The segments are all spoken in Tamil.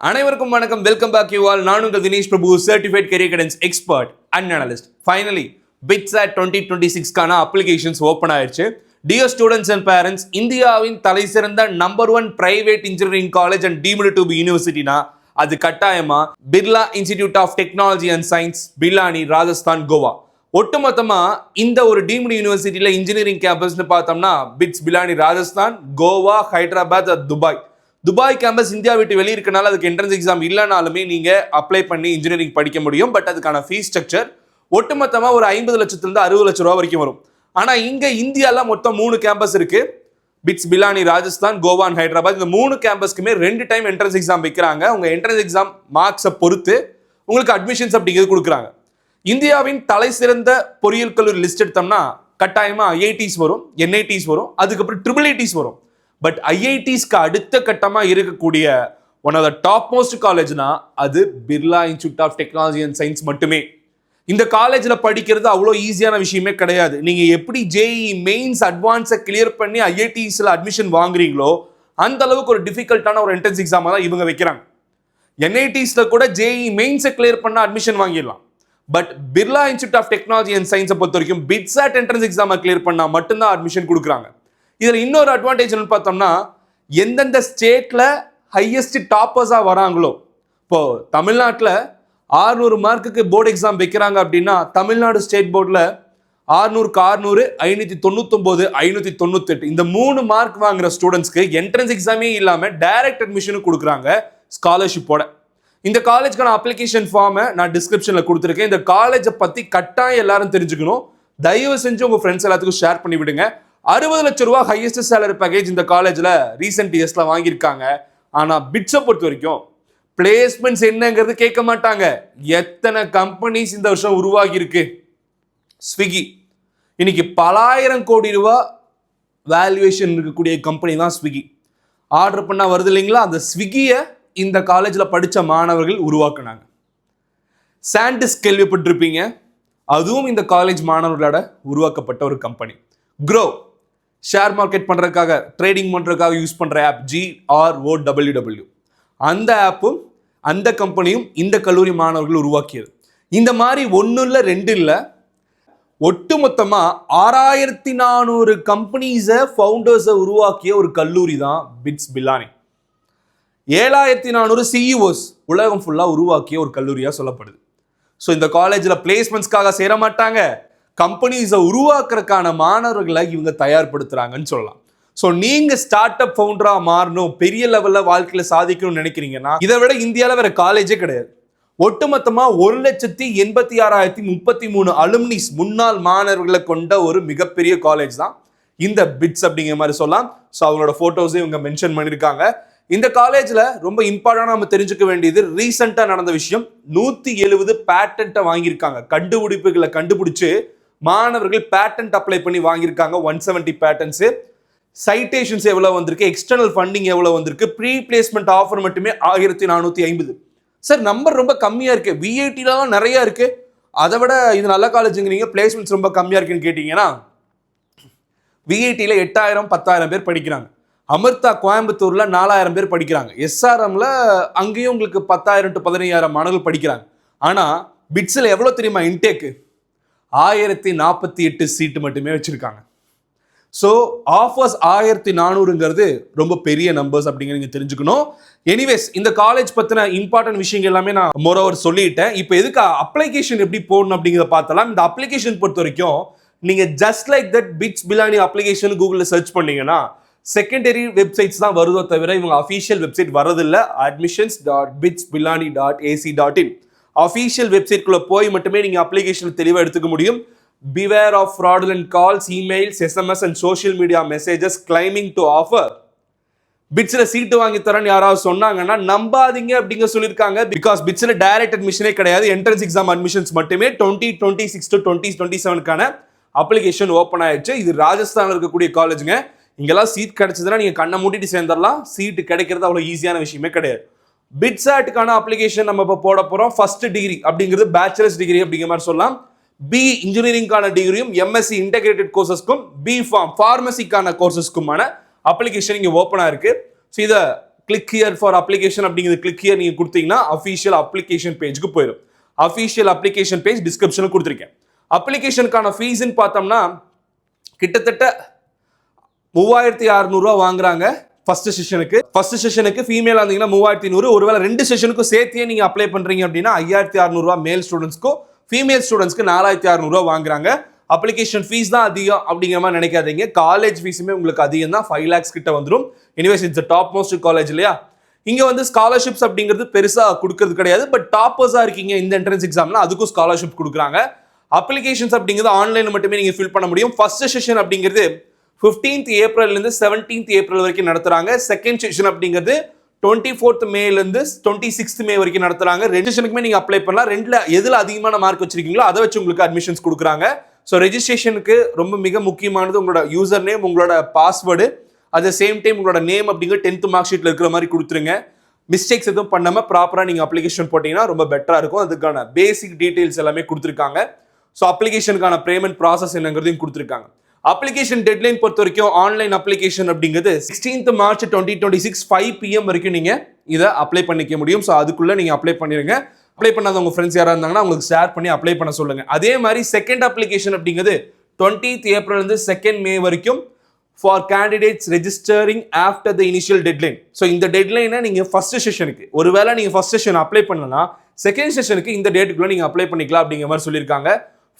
அனைவருக்கும் வணக்கம். Welcome back you all. நான் உங்கள் Dinesh Prabhu, certified career guidance expert and analyst. Finally BITSAT 2026க்கான அப்ளிகேஷன்ஸ் ஓப்பன் ஆயிடுச்சு. டியர் ஸ்டூடெண்ட்ஸ் அண்ட் பேரண்ட்ஸ், இந்தியாவின் தலை சிறந்த number 1 private engineering college and deemed to be யூனிவர்சிட்டினா அது கட்டாயமா Birla institute of technology and science, Pilani, Rajasthan, Goa. ஒட்டுமொத்தமா இந்த ஒரு டீம்டு யூனிவர்சிட்டியில இன்ஜினியரிங் கேம்பஸ்னு பார்த்தோம்னா BITS, Pilani, Rajasthan, Goa, Hyderabad, Dubai campus India விட்டு வெளியே இருக்கனால அதுக்கு என்ட்ரன்ஸ் எக்ஸாம் இல்லைனாலுமே நீங்க அப்ளை பண்ணி இன்ஜினியரிங் படிக்க முடியும். பட் அதுக்கான ஃபீஸ் ஸ்ட்ரக்சர் ஒட்டுமொத்தமா ஒரு 50 லட்சத்திலிருந்து 60 லட்சம் ரூபா வரைக்கும் வரும். ஆனா இங்க இந்தியால மொத்தம் 3 கேம்பஸ் இருக்கு. Bits, Pilani, Rajasthan, Goa and Hyderabad. இந்த 3 கேம்பஸ்க்குமே 2 டைம் என்ட்ரன்ஸ் எக்ஸாம் வைக்கிறாங்க. உங்க என்ட்ரன்ஸ் எக்ஸாம் மார்க்ஸை பொறுத்து உங்களுக்கு அட்மிஷன்ஸ் அப்படிங்கிறது கொடுக்குறாங்க. இந்தியாவின் தலை சிறந்த பொறியியல் கல்லூரி லிஸ்ட் எடுத்தோம்னா கட்டாயமா ஐஐடிஸ் வரும், என்ஐடிஸ் வரும், அதுக்கப்புறம் IIITs வரும். பட் ஐஐடிஸ்க்கு அடுத்த கட்டமா இருக்கக்கூடிய one of the top most காலேஜ்னா அது Birla institute of technology and science மட்டுமே. இந்த காலேஜ்ல படிக்கிறது அவ்வளோ ஈஸியான விஷயமே கிடையாது. நீங்க எப்படி ஜேஇ மெயின்ஸ் அட்வான்ஸை கிளியர் பண்ணி ஐஐடிஸ்ல அட்மிஷன் வாங்குறீங்களோ அந்த அளவுக்கு ஒரு டிஃபிகல்ட்டான ஒரு என்ட்ரன்ஸ் எக்ஸாமா தான் இவங்க வைக்கிறாங்க. என்ஐடிஸ்ல கூட ஜேஇ மெயின்ஸை கிளியர் பண்ண அட்மிஷன் வாங்கிடலாம். But Birla institute of technology and சயின்ஸை பொறுத்த வரைக்கும் பிட்சாட் என்ட்ரன்ஸ் எக்ஸாமை கிளியர் பண்ணா மட்டும்தான் அட்மிஷன் கொடுக்குறாங்க. இதுல இன்னொரு அட்வான்டேஜ் பார்த்தோம்னா எந்தெந்த ஸ்டேட்ல ஹையஸ்ட் டாப்பர்ஸா வராங்களோ, இப்போ தமிழ்நாட்டில் 600 மார்க்குக்கு போர்டு எக்ஸாம் வைக்கிறாங்க அப்படின்னா தமிழ்நாடு ஸ்டேட் போர்டில் 600க்கு 600, 599, 598 இந்த 3 மார்க் வாங்குற ஸ்டூடெண்ட்ஸ்க்கு என்ட்ரன்ஸ் எக்ஸாமே இல்லாம டைரக்ட் அட்மிஷனும் கொடுக்குறாங்க ஸ்காலர்ஷிப்போட. இந்த காலேஜ்க்கான அப்ளிகேஷன் ஃபார்மை நான் டிஸ்கிரிப்ஷன்ல கொடுத்துருக்கேன். இந்த காலேஜை பத்தி கட்டாயம் எல்லாரும் தெரிஞ்சுக்கணும். தயவு செஞ்சு உங்க ஃப்ரெண்ட்ஸ் எல்லாத்துக்கும் ஷேர் பண்ணி விடுங்க. 60 லட்சம் ரூபாய் ஹையஸ்ட் சேலரி பேக்கேஜ் இந்த காலேஜ்ல ரீசெண்ட் இயர்ஸ்ல வாங்கியிருக்காங்க. ஆனா பிட்ஸை பொறுத்த வரைக்கும் பிளேஸ்மெண்ட்ஸ் என்னங்கிறது கேட்க மாட்டாங்க. எத்தனை கம்பெனிஸ் இந்த வருஷம் உருவாகி இருக்கு. ஸ்விக்கி இன்னைக்கு பலாயிரம் கோடி ரூபாய் வேல்யூவேஷன் இருக்கக்கூடிய கம்பெனி தான் ஸ்விக்கி. ஆர்டர் பண்ணா வருது இல்லைங்களா, அந்த ஸ்விக்கியை இந்த காலேஜ்ல படிச்ச மாணவர்கள் உருவாக்குனாங்க. சாண்டிஸ் கேள்விப்பட்டிருப்பீங்க, அதுவும் இந்த காலேஜ் மாணவர்களோட உருவாக்கப்பட்ட ஒரு கம்பெனி. க்ரோ ஷேர் மார்க்கெட் பண்றதுக்காக, ட்ரேடிங் பண்றதுக்காக யூஸ் பண்ற ஆப் GROWW, அந்த ஆப்பும் அந்த கம்பெனியும் இந்த கல்லூரி மாணவர்கள் உருவாக்கியது. இந்த மாதிரி 1 இல்லை 2 இல்லை, ஒட்டுமொத்தமா 6400 கம்பெனிஸை ஃபவுண்டர்ஸை உருவாக்கிய ஒரு கல்லூரி தான் பிட்ஸ், பிலானி. 7400 CEOs உலகம் ஃபுல்லா உருவாக்கிய ஒரு கல்லூரியா சொல்லப்படுது. ஸோ இந்த காலேஜில் பிளேஸ்மெண்ட்ஸ்க்காக சேர மாட்டாங்க, கம்பெனிஸை உருவாக்குறதுக்கான மாணவர்களை இவங்க தயார்படுத்துறாங்கன்னு சொல்லலாம். ஸோ நீங்க ஸ்டார்ட் அப் ஃபவுண்டரா மாறணும், பெரிய லெவல்ல வாழ்க்கையில சாதிக்கணும்னு நினைக்கிறீங்கன்னா இதை விட இந்தியாவில் வேற காலேஜே கிடையாது. ஒட்டுமொத்தமா 1,86,033 அலுமினிஸ், முன்னாள் மாணவர்களை கொண்ட ஒரு மிகப்பெரிய காலேஜ் தான் இந்த பிட்ஸ் அப்படிங்கிற மாதிரி சொல்லலாம். ஸோ அவங்களோட போட்டோஸையும் இவங்க மென்ஷன் பண்ணியிருக்காங்க. இந்த காலேஜ்ல ரொம்ப இம்பார்ட்டன்டா நம்ம தெரிஞ்சுக்க வேண்டியது ரீசெண்டா நடந்த விஷயம். 170 பேட்டன்ட்டை வாங்கியிருக்காங்க. கண்டுபிடிப்புகளை கண்டுபிடிச்சு மாணவர்கள் பேட்டன்ட் அப்ளை பண்ணி வாங்கியிருக்காங்க. 170 பேட்டன்ஸ். சைட்டேஷன்ஸ் எவ்வளவு வந்திருக்கு, எக்ஸ்டர்னல் ஃபண்டிங் எவ்வளவு வந்திருக்கு, ப்ரீ பிளேஸ்மெண்ட் ஆஃபர் மட்டுமே 1450. சார் நம்பர் ரொம்ப கம்மியா இருக்கு, விஐடிலாம் நிறைய இருக்கு, அதை விட இது நல்ல காலேஜுங்கிறீங்க, பிளேஸ்மெண்ட்ஸ் ரொம்ப கம்மியா இருக்குன்னு கேட்டீங்கன்னா விஐடியில் 8000 10,000 பேர் படிக்கிறாங்க. அமிர்தா கோயம்புத்தூர்ல 4000 பேர் படிக்கிறாங்க. SRMல அங்கேயும் உங்களுக்கு 10,000 to 15,000 மாணவர்கள் படிக்கிறாங்க. ஆனா பிட்ஸ்ல எவ்வளவு தெரியுமா இன்டேக்கு? 1048 சீட்டு மட்டுமே வச்சிருக்காங்க. ஸோ ஆஃபர்ஸ் 1400ங்கிறது ரொம்ப பெரிய நம்பர்ஸ் அப்படிங்கிறது நீங்க தெரிஞ்சுக்கணும். எனிவேஸ் இந்த காலேஜ் பத்தின இம்பார்ட்டன்ட் விஷயங்கள் எல்லாமே நான் மோரோவர் சொல்லிட்டேன். இப்போ எதுக்கு அப்ளிகேஷன் எப்படி போடணும் அப்படிங்கிறத பார்த்தலாம். இந்த அப்ளிகேஷன் பொறுத்த வரைக்கும் நீங்க just like that bits, Pilani application கூகுளில் சர்ச் பண்ணீங்கன்னா செகண்டரி வெப்சைட்ஸ் தான் வருதோ தவிர இவங்க அஃபீஷியல் வெப்சைட் வரதில்லை. admissions.bitsbilani.ac.in அஃபீஷியல் வெப்சைட்குள்ள போய் மட்டுமே நீங்க அப்ளிகேஷன் தெளிவாக எடுத்துக்க முடியும். Beware of fraudulent calls, emails, SMS and social media messages claiming to offer. பிட்ஸ்ல சீட்டு வாங்கி தரேன்னு யாராவது சொன்னாங்கன்னா நம்பாதீங்க அப்படிங்க சொல்லியிருக்காங்க. பிகாஸ் பிட்ஸ்ல டைரக்ட் அட்மிஷனே கிடையாது, என்ட்ரன்ஸ் எக்ஸாம் அட்மிஷன்ஸ் மட்டுமே. 2026 to 2027க்கான அப்ளிகேஷன் ஓப்பன் ஆயிடுச்சு. இது ராஜஸ்தான்ல இருக்கக்கூடிய காலேஜுங்க. இங்கெல்லாம் சீட் கிடைச்சதுன்னா நீங்க கண்ணை மூட்டிட்டு சேர்ந்துடலாம். சீட்டு கிடைக்கிறது அவ்வளவு ஈஸியான விஷயமே கிடையாது. பிட்சாட்டுக்கான அப்ளிகேஷன் நம்ம இப்போ போட போறோம். ஃபர்ஸ்ட் டிகிரி அப்படிங்கிறது பேச்சுலர்ஸ் டிகிரி அப்படிங்கிற மாதிரி சொல்லலாம். பி இன்ஜினியரிங்கான டிகிரியும், எம்எஸ்சி இன்டெகிரேட்டட் கோர்சஸ்க்கும், பி ஃபார்மசிக்கான கோர்சஸ்க்குமான அப்ளிகேஷன் இங்கே ஓப்பனாக இருக்கு. ஸோ இதை கிளிக் ஹியர் ஃபார் அப்ளிகேஷன் அப்படிங்கிறது கிளிக் ஹியர் நீங்க கொடுத்தீங்கன்னா அஃபிஷியல் அப்ளிகேஷன் பேஜுக்கு போயிடும். அஃபிஷியல் அப்ளிகேஷன் பேஜ் டிஸ்கிரிப்ஷனில் கொடுத்துருக்கேன். அப்ளிகேஷனுக்கான ஃபீஸ்ன்னு பார்த்தோம்னா கிட்டத்தட்ட 3600 ரூபா வாங்குறாங்க ஃபர்ஸ்ட் செஷனுக்கு ஃபீமேல் இருந்தீங்கன்னா 3100. ஒருவேளை 2 செஷனுக்கும் சேர்த்தியே நீங்க அப்ளை பண்றீங்க அப்படின்னா 5600 ரூபா மேல் ஸ்டூடெண்ட்ஸ்க்கும் ஃபீமேல் ஸ்டூடெண்ட்ஸ்க்கு 4600 ரூபா வாங்குறாங்க. அப்ளிகேஷன் ஃபீஸ் தான் அதிகம் அப்படிங்கிற மாதிரி நினைக்காதீங்க. காலேஜ் ஃபீஸுமே உங்களுக்கு அதிகம் தான், 5 lakhs கிட்ட வந்துடும். Anyways it's top most college இல்லையா. இங்க வந்து ஸ்காலர்ஷிப்ஸ் அப்படிங்கிறது பெருசா கொடுக்கறது கிடையாது. பட் டாப்பர்ஸா இருக்கீங்க இந்த என்ட்ரன்ஸ் எக்ஸாம்ல, அதுக்கும் ஸ்காலர்ஷிப் கொடுக்குறாங்க. அப்ளிகேஷன்ஸ் அப்படிங்கிறது ஆன்லைன்ல மட்டுமே நீங்க ஃபில் பண்ண முடியும். ஃபர்ஸ்ட் செஷன் அப்படிங்கிறது 15th ஏப்ரல்ல இருந்து 17th ஏப்ரல் வரைக்கும் நடத்துறாங்க. செகண்ட் செஷன் அப்படிங்கிறது 24th மேல இருந்து 26th மே வரைக்கும் நடத்துறாங்க. 2 செஷனுக்குமே நீங்க அப்ளை பண்ணலாம். ரெண்டுல எதுல அதிகமான மார்க் வச்சிருக்கீங்களோ அதை வச்சு உங்களுக்கு அட்மிஷன்ஸ் கொடுக்குறாங்க. ஸோ ரெஜிஸ்ட்ரேஷனுக்கு ரொம்ப மிக முக்கியமானது உங்களோட யூசர் நேம், உங்களோட password, at the same time உங்களோட நேம் அப்படிங்கிற 10th மார்க் ஷீட்ல இருக்கிற மாதிரி கொடுத்துருங்க. மிஸ்டேக்ஸ் எதுவும் பண்ணாம ப்ராப்பரா நீங்க அப்ளிகேஷன் போட்டீங்கன்னா ரொம்ப பெட்டரா இருக்கும். அதுக்கான பேசிக் டீடைல்ஸ் எல்லாமே கொடுத்துருக்காங்க. ஸோ அப்ளிகேஷனுக்கான பேமெண்ட் ப்ராசஸ் என்னங்கிறதையும் கொடுத்துருக்காங்க. அப்ளிகேஷன் டெட்லைன் பொறுத்த வரைக்கும் ஆன்லைன் அப்ளிகேஷன் அப்படிங்கிறது 16th March 2026 5 PM வரைக்கும் நீங்க இதை அப்ளை பண்ணிக்க முடியும். ஸோ அதுக்குள்ள நீங்க அப்ளை பண்ணிருங்க. அப்ளை பண்ணாத உங்க ஃப்ரெண்ட்ஸ் யாராக இருந்தாங்கன்னா உங்களுக்கு ஷேர் பண்ணி அப்ளை பண்ண சொல்லுங்க. அதே மாதிரி செகண்ட் அப்ளிகேஷன் அப்படிங்கிறது 20th ஏப்ரல் இருந்து 2nd மே வரைக்கும் for candidates registering after the initial deadline. So இந்த டெட்லைனை நீங்க ஃபர்ஸ்ட் செஷனுக்கு, ஒருவேளை நீங்க ஃபர்ஸ்ட் செஷன் அப்ளை பண்ணலன்னா செகண்ட் செஷனுக்கு இந்த டேட்டுக்குள்ள நீங்க அப்ளை பண்ணிக்கலாம் அப்படிங்கிற மாதிரி சொல்லியிருக்காங்க.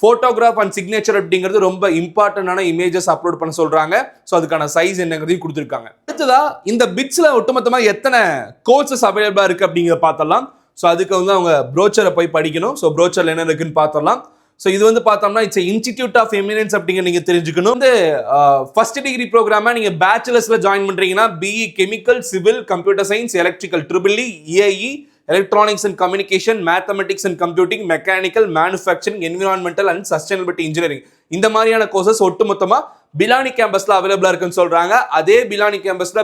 போட்டோகிராஃப் அண்ட் சிக்னேச்சர் அப்படிங்கிறது ரொம்ப இம்பார்ட்டன்டான இமேஜஸ் அப்லோட் பண்ண சொல்றாங்க. ஸோ அதுக்கான சைஸ் என்னங்கிறதையும் கொடுத்துருக்காங்க. அடுத்ததா இந்த பிட்ஸ்ல ஒட்டுமொத்தமாக எத்தனை கோர்சஸ் அவைலபிளா இருக்கு அப்படிங்கிறத பார்த்தலாம். ஸோ அதுக்கு வந்து அவங்க ப்ரோச்சரை போய் படிக்கணும். ஸோ ப்ரோச்சர்ல என்ன இருக்குன்னு பார்த்தலாம். ஸோ இது வந்து பார்த்தோம்னா இட்ஸ் இன்ஸ்டிடியூட் ஆஃப் எமினன்ஸ் அப்படிங்கிற நீங்க தெரிஞ்சுக்கணும். இந்த ஃபர்ஸ்ட் டிகிரி ப்ரோக்ராமா நீங்க பேச்சுலர்ஸ்ல ஜாயின் பண்றீங்கன்னா BE chemical, civil, computer science, electrical, EEE, EIE, electronics and communication, mathematics and computing, mechanical, manufacturing, environmental and sustainability engineering, இந்த மாதிரியான கோர்சஸ் ஒட்டுமொத்தமா பிலானி கேம்பஸ்ல அவைலபிளா இருக்குன்னு சொல்றாங்க. அதே பிலானி கேம்பஸ்ல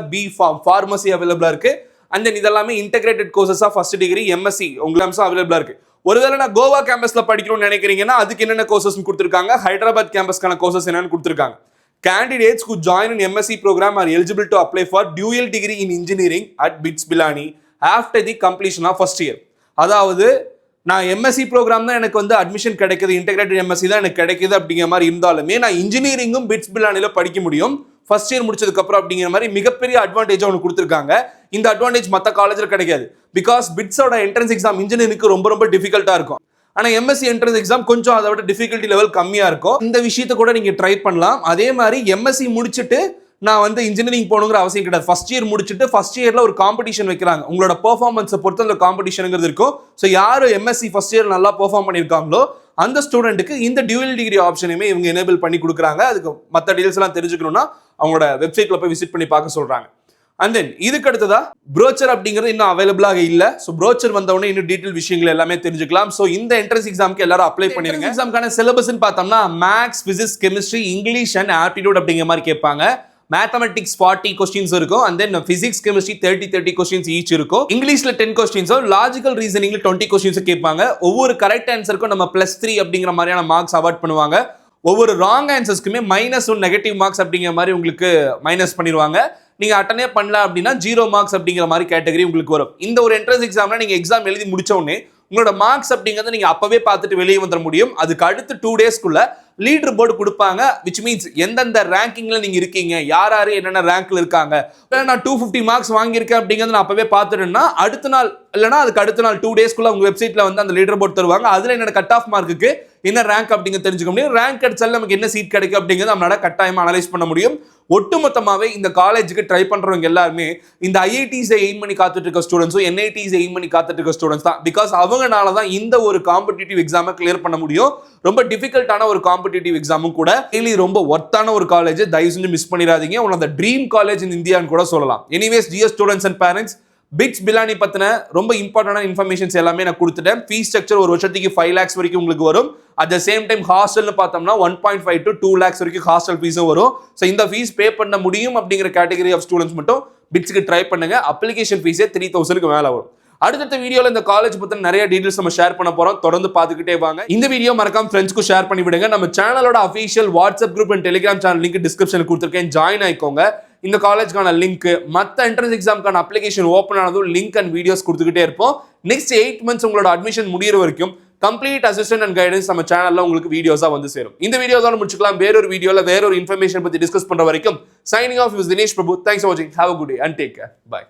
ஃபார்மசி அவைலபிளா இருக்கு. அண்ட் தென் இதெல்லாமே இன்டெகிரேட்டட் கோர்சஸா ஃபர்ஸ்ட் டிகிரி, எம்எஸ்சி உங்களுக்கு அவைலபிளா இருக்கு. ஒருவேளை நான் கோவா கேம்பஸ்ல படிக்கணும்னு நினைக்கிறீங்கன்னா அதுக்கு என்னென்ன கோர்சஸ் கொடுத்துருக்காங்க, ஹைதராபாத் கேம்பஸ்க்கான கோர்சஸ் என்னன்னு கொடுத்துருக்காங்க. Candidates who join an MSc program are eligible to apply for dual degree in engineering at BITS Pilani after the completion of first year. அதாவது நான் எம்எஸ்சி ப்ரோக்ராம் தான் எனக்கு வந்து அட்மிஷன் கிடைக்குது, இன்டெகிரேட்டட் எம்எஸ்சி தான் எனக்கு கிடைக்குது அப்படிங்கிற மாதிரி இருந்தாலுமே நான் இன்ஜினியரிங்கும் பிட்ஸ் பிலானில படிக்க முடியும் ஃபர்ஸ்ட் இயர் முடிச்சதுக்கு அப்புறம் அப்படிங்கிற மாதிரி மிகப்பெரிய அட்வான்டேஜ் ஒன்று கொடுத்துருக்காங்க. இந்த அட்வான்டேஜ் மற்ற காலேஜில் கிடைக்காது. பிகாஸ் பிட்ஸோட என்ட்ரன்ஸ் எக்ஸாம் இன்ஜினியரிங்க்கு ரொம்ப ரொம்ப டிஃபிகல்ட்டா இருக்கும். ஆனால் எம்எஸ்சி என்ட்ரன்ஸ் எக்ஸாம் கொஞ்சம் அதை விட டிஃபிகல்ட்டி லெவல் கம்மியாக இருக்கும். இந்த விஷயத்தை கூட நீங்கள் ட்ரை பண்ணலாம். அதே மாதிரி எம்எஸ்சி முடிச்சுட்டு நான் வந்து இன்ஜினியரிங் போகணுங்கிற அவசியம் கிடையாது. ஃபர்ஸ்ட் இயர் முடிச்சுட்டு ஃபர்ஸ்ட் இயர்ல ஒரு காம்படிஷன் வைக்கிறாங்க. உங்களோட பெர்ஃபார்மன்ஸை பொறுத்து அந்த காம்படிஷனுங்கிறது இருக்கும். ஸோ யார் எம்எஸ்சி ஃபர்ஸ்ட் இயர் நல்லா பெர்ஃபார்ம் பண்ணியிருக்காங்களோ அந்த ஸ்டூடெண்ட்டுக்கு இந்த டியூவல் டிகிரி ஆப்ஷனையுமே இவங்க எனேபிள் பண்ணி கொடுக்குறாங்க. அதுக்கு மற்ற டீடைல்ஸ் எல்லாம் தெரிஞ்சுக்கணும்னா அவங்களோட வெப்சைட்ல போய் விசிட் பண்ணி பார்க்க சொல்றாங்க. அண்ட் தென் இதுக்கு அடுத்ததா ப்ரோச்சர் அப்படிங்கிறது இன்னும் அவைலபிளாக இல்லை. ஸோ ப்ரோச்சர் வந்தவொடனே இன்னும் டீடைல் விஷயங்கள் எல்லாமே தெரிஞ்சுக்கலாம். ஸோ இந்த என்ட்ரன்ஸ் எக்ஸாமுக்கு எல்லாரும் அப்ளை பண்ணிருங்க. எக்ஸாமுக்கான சிலபஸ்ன்னு பார்த்தோம்னா maths, physics, chemistry, English and aptitude அப்படிங்கிற மாதிரி கேட்பாங்க. மேத்தமெட்டிக்ஸ் 40 கொஸ்டின்ஸ் இருக்கும். And then physics, chemistry 30 questions each இருக்கும். இங்கிலீஷ்ல 10 கொஸ்டின்ஸும், லாஜிக்கல் ரீசனிங்ல 20 கொஸ்டின்ஸ் கேட்பாங்க. ஒவ்வொரு கரெக்ட் ஆன்சருக்கும் நம்ம +3 அப்படிங்கிற மாதிரியான மார்க்ஸ் அவார்ட் பண்ணுவாங்க. ஒவ்வொரு ராங் ஆன்சர்ஸ்க்குமே -1 நெகட்டிவ் மார்க்ஸ் அப்படிங்கிற மாதிரி உங்களுக்கு மைனஸ் பண்ணிடுவாங்க. நீங்க அட்டனே பண்ணல அப்படின்னா 0 மார்க்ஸ் அப்படிங்கிற மாதிரி கேட்டகரி உங்களுக்கு வரும். இந்த ஒரு என்ட்ரன்ஸ் எக்ஸாம்ல நீங்க எக்ஸாம் எழுதி முடிச்ச உடனே உங்களோட மார்க்ஸ் அப்படிங்கறத நீங்க அப்பவே பார்த்துட்டு வெளியே வந்துட முடியும். அதுக்கு அடுத்து 2 டேஸ்க்குள்ள லீடர் போர்டு கொடுப்பாங்க. விச் மீன்ஸ் எந்தெந்த ரேங்கிங்ல நீங்க இருக்கீங்க, யார் யாரு என்னென்ன ரேங்க்ல இருக்காங்க. நான் 250 மார்க்ஸ் வாங்கியிருக்கேன் அப்படிங்கறத நான் அப்பவே பார்த்துட்டேன்னா அடுத்த நாள் இல்லைன்னா அதுக்கு அடுத்த நாள் 2 டேஸ்க்குள்ள உங்க வெப்சைட்ல வந்து அந்த லீடர் போர்டு தருவாங்க. அதுல என்னோட கட் ஆஃப் மார்க்குக்கு என்ன ரேங்க் அப்படிங்க தெரிஞ்சுக்க முடியும். ரேங்க் கிடைச்சாலும் நமக்கு என்ன சீட் கிடைக்கும் அப்படிங்கிறது நம்மளால கட்டாயமா அனலைஸ் பண்ண முடியும். ஒட்டுமொத்தமாவே இந்த காலேஜுக்கு ட்ரை பண்றவங்க எல்லாருமே இந்த ஐஐடிஸை எய்ம் பண்ணி காத்துட்டு இருக்க ஸ்டூடெண்ட்ஸும் என்ஐடிஸை எய்ம் பண்ணி காத்துட்டு இருக்க ஸ்டூடெண்ட்ஸ் தான். பிகாஸ் அவங்கனால தான் இந்த ஒரு காம்படிட்டிவ் எக்ஸாமை கிளியர் பண்ண முடியும். ரொம்ப டிஃபிகல்ட்டான ஒரு காம்படிட்டிவ் எக்ஸாமும் கூட. ரொம்ப ஒர்த்தான ஒரு காலேஜ், தயவு செஞ்சு மிஸ் பண்ணிடாதீங்க. One of the dream college in இந்தியான்னு கூட சொல்லலாம். Anyways dear students and parents, BITS Pilani பத்தின ரொம்ப இம்பார்ட்டன்டான இன்ஃபர்மேஷன்ஸ் எல்லாமே நான் கொடுத்துட்டேன். ஃபீஸ் ஸ்ட்ரக்சர் ஒரு வருஷத்துக்கு 5 lakhs வரைக்கும் உங்களுக்கு வரும். அட் த சேம் டைம் ஹாஸ்டல்னு பார்த்தோம்னா 1.5 to 2 lakhs வரைக்கும் ஹாஸ்டல் ஃபீஸும் வரும். ஸோ இந்த ஃபீஸ் பே பண்ண முடியும் அப்படிங்கிற கேட்டகரி ஆஃப் ஸ்டூடெண்ட்ஸ் மட்டும் பிட்ஸ்க்கு ட்ரை பண்ணுங்க. அப்ளிகேஷன் ஃபீஸே 3000க்கு மேலே வரும். அடுத்த வீடியோல இந்த காலேஜ் பத்தின நிறைய டீடைல்ஸ் நம்ம ஷேர் பண்ண போறோம். தொடர்ந்து பார்த்துக்கிட்டே வாங்க. இந்த வீடியோ மறக்காம ஃப்ரெண்ட்ஸ்க்கு ஷேர் பண்ணி விடுங்க. நம்ம சேனலோட official WhatsApp group and Telegram channel link டிஸ்கிரிப்ஷன்ல கொடுத்துருக்கேன். ஜாயின் ஆயிக்கோங்க. இந்த காலேஜ்க்கான லிங்க், மற்ற என்ட்ரன்ஸ் எக்ஸாம்க்கான அப்ளிகேஷன் ஓப்பன் ஆனதும் லிங்க் அண்ட் வீடியோஸ் கொடுத்துக்கிட்டே இருப்போம். நெக்ஸ்ட் 8 months உங்களோட அட்மிஷன் முடியிற வரைக்கும் கம்ப்ளீட் அசிஸ்டன்ட் அண்ட் கைடன்ஸ் நம்ம சேனல்ல உங்களுக்கு வீடியோஸா வந்து சேரும். இந்த வீடியோஸால முடிச்சுக்கலாம். வேறொரு வீடியோல வேறொரு இன்ஃபர்மேஷன் பத்தி டிஸ்கஸ் பண்ற வரைக்கும் signing off is Dinesh Prabhu. Thanks for வாட்சிங். Have a good day and take care. By.